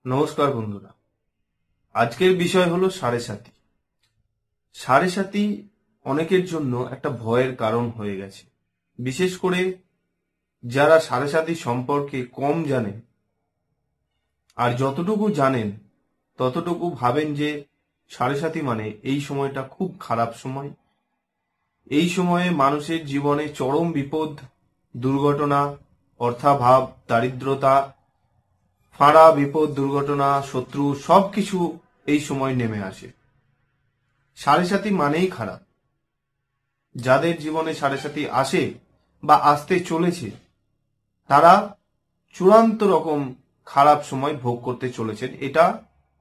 নমস্কার বন্ধুরা, আজকের বিষয় হলো সাড়ে সাতি। সাড়ে সাতি অনেকের জন্য একটা ভয়ের কারণ হয়ে গেছে। বিশেষ করে যারা সাড়ে সাতি সম্পর্কে কম জানেন, আর যতটুকু জানেন ততটুকু ভাবেন যে সাড়ে সাতি মানে এই সময়টা খুব খারাপ সময়। এই সময়ে মানুষের জীবনে চরম বিপদ, দুর্ঘটনা, অর্থাভাব, দারিদ্রতা, ফাঁড়া, বিপদ, দুর্ঘটনা, শত্রু সবকিছু এই সময় নেমে আসে। সাড়ে সাতি মানেই খারাপ। যাদের জীবনে সাড়ে সাতি আসে বা আসতে চলেছে, তারা চূড়ান্ত রকম খারাপ সময় ভোগ করতে চলেছেন। এটা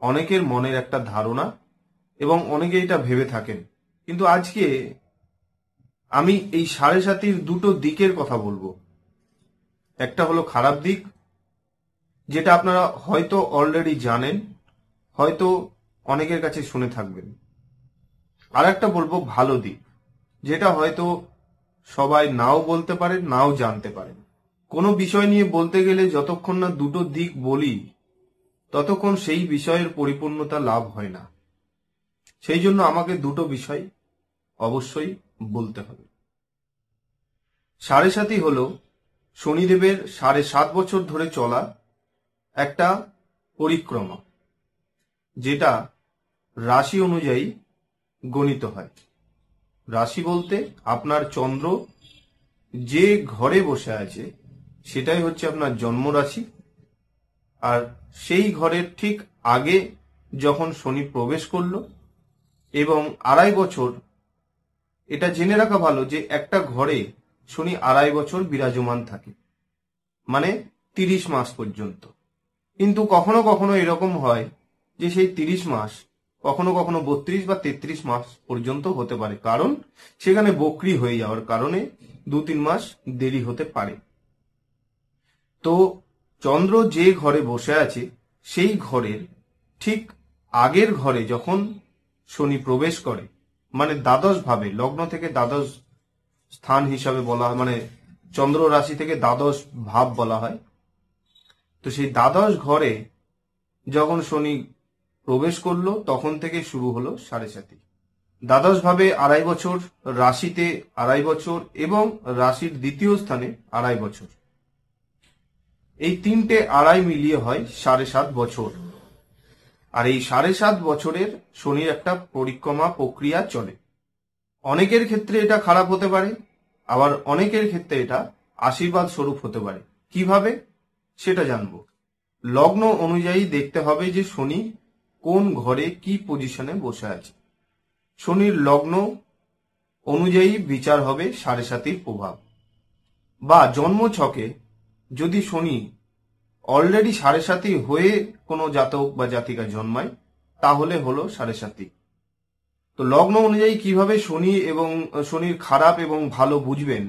অনেকের মনের একটা ধারণা এবং অনেকে এটা ভেবে থাকেন। কিন্তু আজকে আমি এই সাড়ে সাতির দুটো দিকের কথা বলবো। একটা হলো খারাপ দিক, যেটা আপনারা হয়তো অলরেডি জানেন, হয়তো অনেকের কাছে শুনে থাকবেন। আর একটা বলবো ভালো দিক, যেটা হয়তো সবাই নাও বলতে পারেন, নাও জানতে পারেন। কোনো বিষয় নিয়ে বলতে গেলে যতক্ষণ না দুটো দিক বলি, ততক্ষণ সেই বিষয়ের পরিপূর্ণতা লাভ হয় না। সেই জন্য আমাকে দুটো বিষয় অবশ্যই বলতে হবে। সাড়ে সাতি হলো শনিদেবের 7.5 বছর ধরে চলা একটা পরিক্রমা, যেটা রাশি অনুযায়ী গণিত হয়। রাশি বলতে আপনার চন্দ্র যে ঘরে বসে আছে সেটাই হচ্ছে আপনার জন্ম রাশি। আর সেই ঘরের ঠিক আগে যখন শনি প্রবেশ করলো, এবং 2.5 বছর, এটা জেনে রাখা ভালো যে একটা ঘরে শনি 2.5 বছর বিরাজমান থাকে, মানে 30 মাস পর্যন্ত। কিন্তু কখনো কখনো এরকম হয় যে সেই 30 মাস কখনো কখনো 32 বা 33 মাস পর্যন্ত হতে পারে, কারণ সেখানে বক্রি হয়ে যাওয়ার কারণে 2-3 মাস দেরি হতে পারে। তো চন্দ্র যে ঘরে বসে আছে সেই ঘরের ঠিক আগের ঘরে যখন শনি প্রবেশ করে, মানে দ্বাদশ ভাবে, লগ্ন থেকে দ্বাদশ স্থান হিসাবে বলা হয়, মানে চন্দ্র রাশি থেকে দ্বাদশ ভাব বলা হয়। তো সেই দ্বাদশ ঘরে যখন শনি প্রবেশ করলো, তখন থেকে শুরু হলো সাড়ে সাতি। দ্বাদশ ভাবে 2.5 বছর, রাশিতে 2.5 বছর এবং রাশির দ্বিতীয় স্থানে 2.5 বছর। এই 3টে 2.5 মিলিয়ে হয় 7.5 বছর। আর এই 7.5 বছরের শনির একটা পরিক্রমা প্রক্রিয়া চলে। অনেকের ক্ষেত্রে এটা খারাপ হতে পারে, আবার অনেকের ক্ষেত্রে এটা আশীর্বাদ স্বরূপ হতে পারে। কিভাবে সেটা জানবো। লগ্ন অনুযায়ী দেখতে হবে যে শনি কোন ঘরে কি পজিশনে বসে আছে। শনির লগ্ন অনুযায়ী বিচার হবে সাড়ে সাতির প্রভাব। বা জন্ম ছকে যদি শনি অলরেডি সাড়ে সাতি হয়ে কোনো জাতক বা জাতিকা জন্মায়, তাহলে হলো সাড়ে সাতি। তো লগ্ন অনুযায়ী কিভাবে শনি এবং শনির খারাপ এবং ভালো বুঝবেন,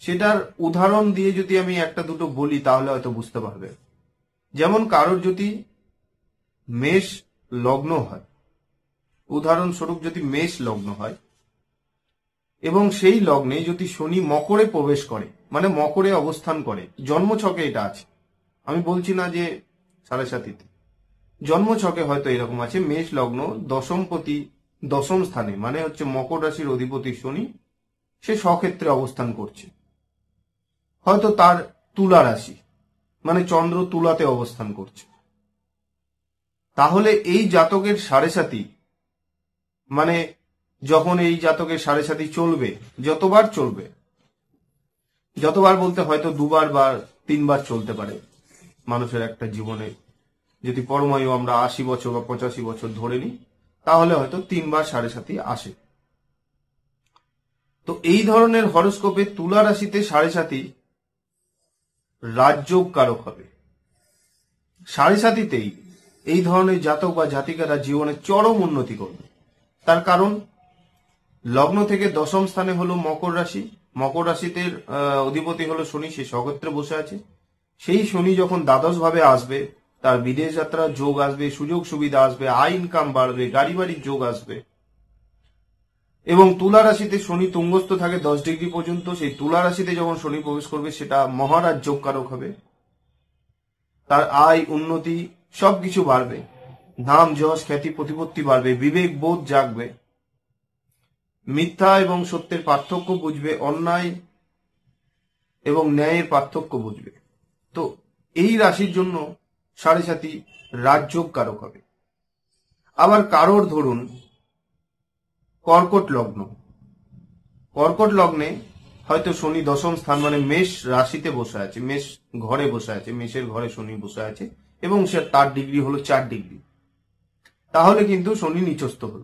সেটার উদাহরণ দিয়ে যদি আমি একটা দুটো বলি তাহলে হয়তো বুঝতে পারবে। যেমন কারোর যদি মেষ লগ্ন হয়, উদাহরণস্বরূপ যদি মেষ লগ্ন হয় এবং সেই লগ্নে যদি শনি মকরে প্রবেশ করে, মানে মকরে অবস্থান করে, জন্মছকে এটা আছে, আমি বলছি না যে সাড়ে সাতিতে, জন্মছকে হয়তো এরকম আছে, মেষ লগ্ন, দশমপতি দশম স্থানে, মানে হচ্ছে মকর রাশির অধিপতি শনি, সে স্বক্ষেত্রে অবস্থান করছে। হয়তো তার তুলা রাশি, মানে চন্দ্র তুলাতে অবস্থান করছে। তাহলে এই জাতকের সাড়ে সাতি, মানে যখন এই জাতকের সাড়ে সাতি চলবে, যতবার চলবে, যতবার বলতে হয়তো 2বার বা 3বার চলতে পারে মানুষের একটা জীবনে। যদি পরমায়ু আমরা 80 বছর বা 85 বছর ধরে নিই, তাহলে হয়তো 3বার সাড়ে সাতি আসে। তো এই ধরনের হরোস্কোপে তুলা রাশিতে সাড়ে সাতি রাজযোগ কারক হবে। সাড়ে সাতিতেই এই ধরনের জাতক বা জাতিকারা জীবনে চরম উন্নতি করবে। তার কারণ লগ্ন থেকে দশম স্থানে হলো মকর রাশি, মকর রাশিতে অধিপতি হলো শনি, সে স্বক্ষেত্রে বসে আছে। সেই শনি যখন দ্বাদশ ভাবে আসবে, তার বিদেশ যাত্রার যোগ আসবে, সুযোগ সুবিধা আসবে, আয় ইনকাম বাড়বে, গাড়ি বাড়ির যোগ আসবে। এবং তুলা রাশিতে শনি তুঙ্গস্থ থাকে 10 ডিগ্রি পর্যন্ত। সেই তুলা রাশিতে যখন শনি প্রবেশ করবে, সেটা মহারাজ যোগ কারক হবে। তার আয়, উন্নতি সবকিছু বাড়বে, নাম যশ খ্যাতি প্রতিপত্তি বাড়বে, বিবেক বোধ জাগবে, মিথ্যা এবং সত্যের পার্থক্য বুঝবে, অন্যায় এবং ন্যায়ের পার্থক্য বুঝবে। তো এই রাশির জন্য সাড়ে সাতি রাজযোগ কারক হবে। আবার কারোর ধরুন কর্কট লগ্ন, কর্কট লগ্নে হয়তো শনি দশম স্থান মানে মেষ রাশিতে বসে আছে, মেষ ঘরে বসে আছে, মেষের ঘরে শনি বসে আছে এবং সে তার ডিগ্রি হলো 4 ডিগ্রি, তাহলে কিন্তু শনি নিচস্থ হল।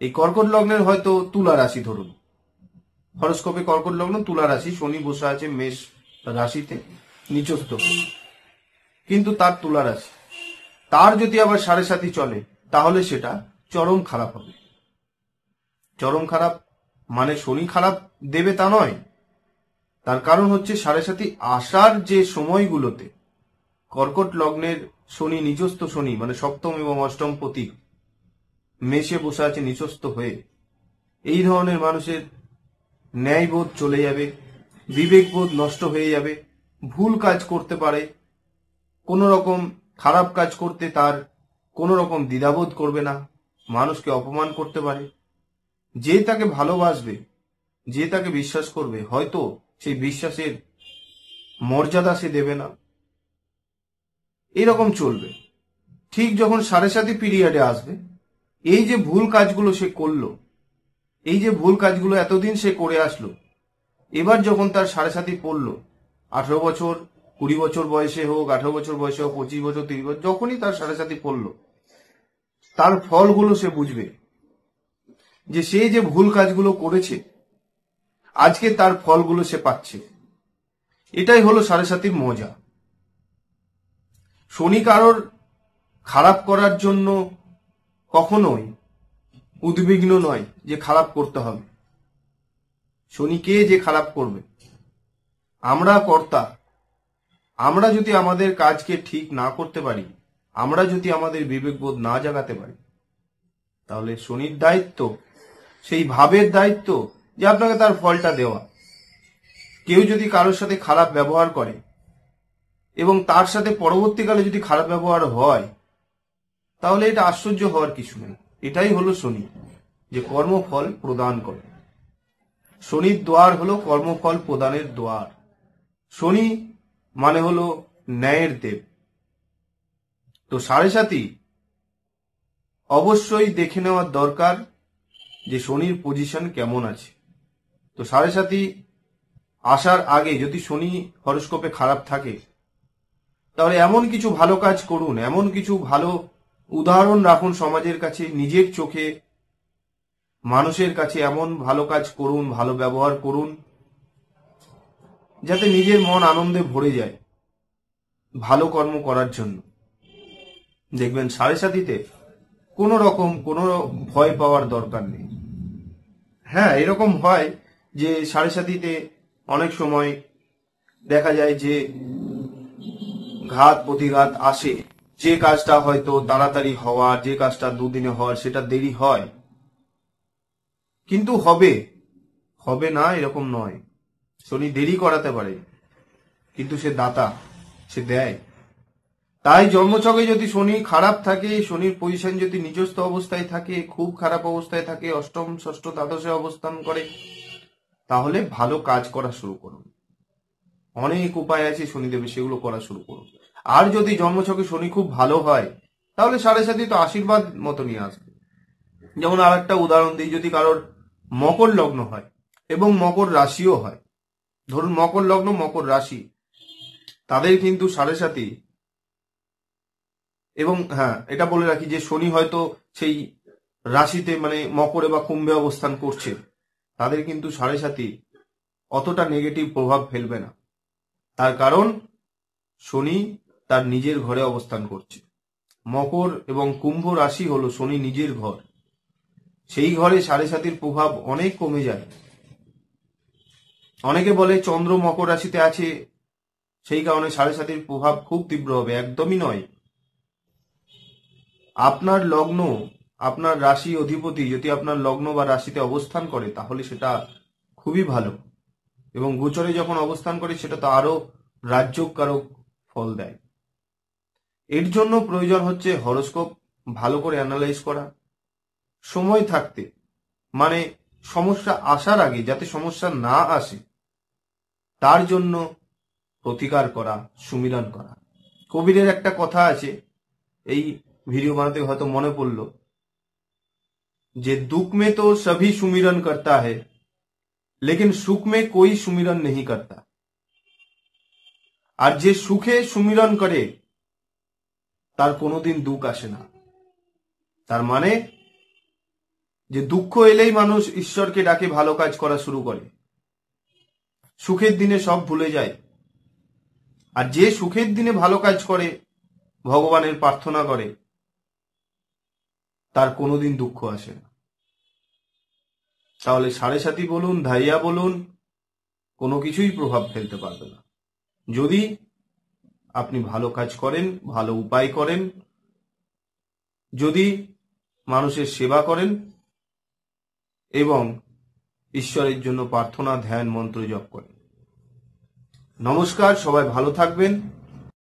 এই কর্কট লগ্নের হয়তো তুলা রাশি, ধরুন হরস্কোপে কর্কট লগ্ন তুলা রাশি, শনি বসে আছে মেষ রাশিতে নিচস্থ, কিন্তু তার তুলা রাশি, তার যদি আবার সাড়ে সাতি চলে তাহলে সেটা চরম খারাপ হবে। চরম খারাপ মানে শনি খারাপ দেবে তা নয়, তার কারণ হচ্ছে সাড়ে সাতি আসার যে সময়গুলোতে কর্কট লগ্নের শনি নিচস্থ শনি মানে সপ্তম এবং অষ্টম পতি মেষে বসে আছে নিচস্থ হয়ে, এই ধরনের মানুষের ন্যায়বোধ চলে যাবে, বিবেকবোধ নষ্ট হয়ে যাবে, ভুল কাজ করতে পারে, কোনো রকম খারাপ কাজ করতে তার কোনো রকম দ্বিধাবোধ করবে না, মানুষকে অপমান করতে পারে, যে তাকে ভালোবাসবে, যে তাকে বিশ্বাস করবে, হয়তো সেই বিশ্বাসের মর্যাদা সে দেবে না, এরকম চলবে। ঠিক যখন সাড়ে সাতি পিরিয়ডে আসবে, এই যে ভুল কাজগুলো সে করলো, এই যে ভুল কাজগুলো এতদিন সে করে আসলো, এবার যখন তার সাড়ে সাতি পড়লো, 18 বছর 20 বছর বয়সে হোক, 18 বছর বয়সে হোক, 25 বছর 30 বছর, যখনই তার সাড়ে সাতি পড়লো, তার ফলগুলো সে বুঝবে যে সে যে ভুল কাজগুলো করেছে আজকে তার ফলগুলো সে পাচ্ছে। এটাই হলো সাড়ে সাতির মজা। শনি কারোর খারাপ করার জন্য কখনোই উদ্বিগ্ন নয় যে খারাপ করতে হবে। শনি কে যে খারাপ করবে? আমরা কর্তা। আমরা যদি আমাদের কাজকে ঠিক না করতে পারি, আমরা যদি আমাদের বিবেকবোধ না জাগাতে পারি, তাহলে শনির দায়িত্ব, সেই ভাবের দায়িত্ব যে আপনাকে তার ফলটা দেওয়া। কেউ যদি কারোর সাথে খারাপ ব্যবহার করে এবং তার সাথে পরবর্তীকালে যদি খারাপ ব্যবহার হয়, তাহলে এটা আশ্চর্য হওয়ার কিছু নেই। এটাই হলো শনি, যে কর্মফল প্রদান করে। শনির দ্বার হলো কর্মফল প্রদানের দ্বার। শনি মানে হলো ন্যায়ের দেব। তো সাড়ে সাতি অবশ্যই দেখে নেওয়ার দরকার যে শনির পজিশন কেমন আছে। তো সাড়ে সাতি আসার আগে যদি শনি হরস্কোপে খারাপ থাকে, তাহলে এমন কিছু ভালো কাজ করুন, এমন কিছু ভালো উদাহরণ রাখুন সমাজের কাছে, নিজের চোখে মানুষের কাছে এমন ভালো কাজ করুন, ভালো ব্যবহার করুন, যাতে নিজের মন আনন্দে ভরে যায় ভালো কর্ম করার জন্য। দেখবেন সাড়ে সাতিতে কোনো রকম কোনো ভয় পাওয়ার দরকার নেই। হ্যাঁ, এরকম হয় যে সাড়ে সাতিতে অনেক সময় দেখা যায় যে ঘাত প্রতিঘাত আসে, যে কাজটা হয়তো তাড়াতাড়ি হওয়ার, যে কাজটা দুদিনে হওয়ার, সেটা দেরি হয়। কিন্তু হবে, হবে না এরকম নয়। শনি দেরি করাতে পারে, কিন্তু সে দাতা, সে দেয়। তাই জন্মছকে যদি শনি খারাপ থাকে, শনির পজিশন যদি নিজস্ব অবস্থায় থাকে, খুব খারাপ অবস্থায় থাকে, অষ্টম ষষ্ঠ দ্বাদশে অবস্থান করে, তাহলে ভালো কাজ করা শুরু করুন। অনেক উপায় আছে শনিদেবে, সেগুলো করা শুরু করুন। আর যদি জন্মছকে শনি খুব ভালো হয়, তাহলে সাড়ে সাতি তো আশীর্বাদ মতো নিয়ে আসবে। যেমন আর একটা উদাহরণ দিই, যদি কারোর মকর লগ্ন হয় এবং মকর রাশিও হয়, ধরুন মকর লগ্ন মকর রাশি, তাদের কিন্তু সাড়ে সাতি, এবং হ্যাঁ এটা বলে রাখি যে শনি হয়তো সেই রাশিতে মানে মকরে বা কুম্ভে অবস্থান করছে, তাদের কিন্তু সাড়ে সাতি অতটা নেগেটিভ প্রভাব ফেলবে না। তার কারণ শনি তার নিজের ঘরে অবস্থান করছে। মকর এবং কুম্ভ রাশি হলো শনি নিজের ঘর, সেই ঘরে সাড়ে সাতির প্রভাব অনেক কমে যায়। অনেকে বলে চন্দ্র মকর রাশিতে আছে, সেই কারণে সাড়ে সাতির প্রভাব খুব তীব্র হবে। একদমই নয়। আপনার লগ্ন, আপনার রাশি অধিপতি যদি আপনার লগ্ন বা রাশিতে অবস্থান করে, তাহলে সেটা খুবই ভালো, এবং গোচরে যখন অবস্থান করে সেটা তো আরো রাজযোগ কারক ফল দেয়। এর জন্য প্রয়োজন হচ্ছে হরোস্কোপ ভালো করে অ্যানালাইজ করা, সময় থাকতে, মানে সমস্যা আসার আগে যাতে সমস্যা না আসে তার জন্য প্রতিকার করা, সুমিরন করা। কবিরের একটা কথা আছে, এই ভিডিও বানাতে হয়তো মনে পড়লো, যে दुख में तो सभी सुमिरन करता है लेकिन सुख में कोई सुमिरन नहीं करता। আর যে সুখে সুমিরন করে তার কোনোদিন দুঃখ আসে না। তার মানে যে দুঃখ এলেই মানুষ ঈশ্বরকে ডাকে ভালো কাজ করা শুরু করে, সুখের দিনে সব ভুলে যায়। আর যে সুখের দিনে ভালো কাজ করে, ভগবানের প্রার্থনা করে, তার কোনোদিন দুঃখ আসে না। তাহলে সাড়ে সাথী বলুন, ধাইয়া বলুন, কোনো কিছুই প্রভাব ফেলতে পারবে না যদি আপনি ভালো কাজ করেন, ভালো উপায় করেন, যদি মানুষের সেবা করেন এবং ঈশ্বরের জন্য প্রার্থনা, ধ্যান, মন্ত্র জপ করেন। নমস্কার, সবাই ভালো থাকবেন।